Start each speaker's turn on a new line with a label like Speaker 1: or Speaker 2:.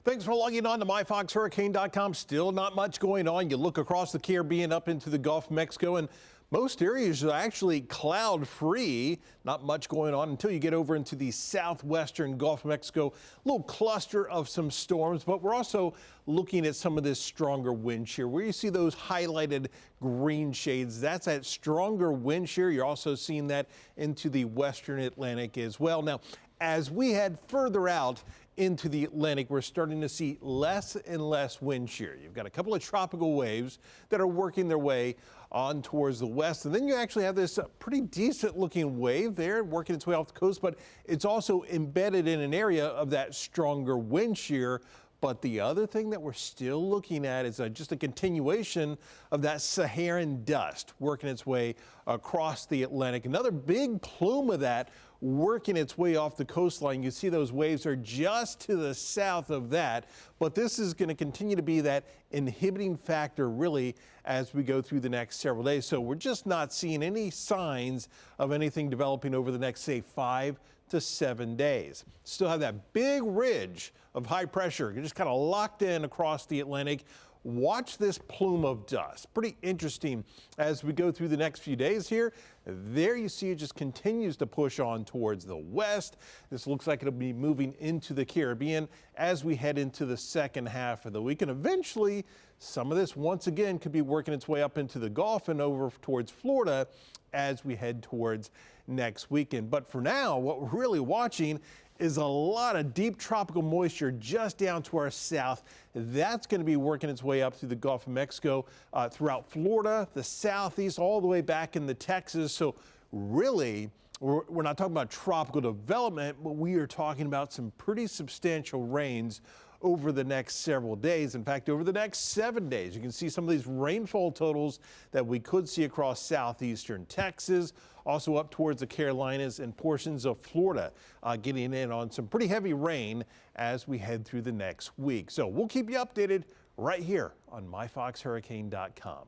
Speaker 1: Thanks for logging on to myfoxhurricane.com. Still not much going on. You look across the Caribbean up into the Gulf of Mexico, and most areas are actually cloud free. Not much going on until you get over into the southwestern Gulf of Mexico. A little cluster of some storms, but we're also looking at some of this stronger wind shear. Where you see those highlighted green shades, that's that stronger wind shear. You're also seeing that into the western Atlantic as well. Now, as we head further out into the Atlantic, we're starting to see less and less wind shear. You've got a couple of tropical waves that are working their way on towards the west, and then you actually have this pretty decent looking wave there working its way off the coast, but it's also embedded in an area of that stronger wind shear. But the other thing that we're still looking at is just a continuation of that Saharan dust working its way across the Atlantic. Another big plume of that working its way off the coastline. You see those waves are just to the south of that, but this is going to continue to be that inhibiting factor really as we go through the next several days. So we're just not seeing any signs of anything developing over the next, say, 5 to 7 days. Still have that big ridge of high pressure. You're just kind of locked in across the Atlantic. Watch this plume of dust. Pretty interesting as we go through the next few days here. There you see it just continues to push on towards the west. This looks like it'll be moving into the Caribbean as we head into the second half of the week. And eventually, some of this once again could be working its way up into the Gulf and over towards Florida as we head towards next weekend. But for now, what we're really watching is a lot of deep tropical moisture just down to our south. That's going to be working its way up through the Gulf of Mexico, throughout Florida, the southeast, all the way back into Texas. So really, we're not talking about tropical development, but we are talking about some pretty substantial rains over the next several days. In fact, over the next 7 days, you can see some of these rainfall totals that we could see across southeastern Texas, also up towards the Carolinas and portions of Florida, getting in on some pretty heavy rain as we head through the next week. So we'll keep you updated right here on myfoxhurricane.com.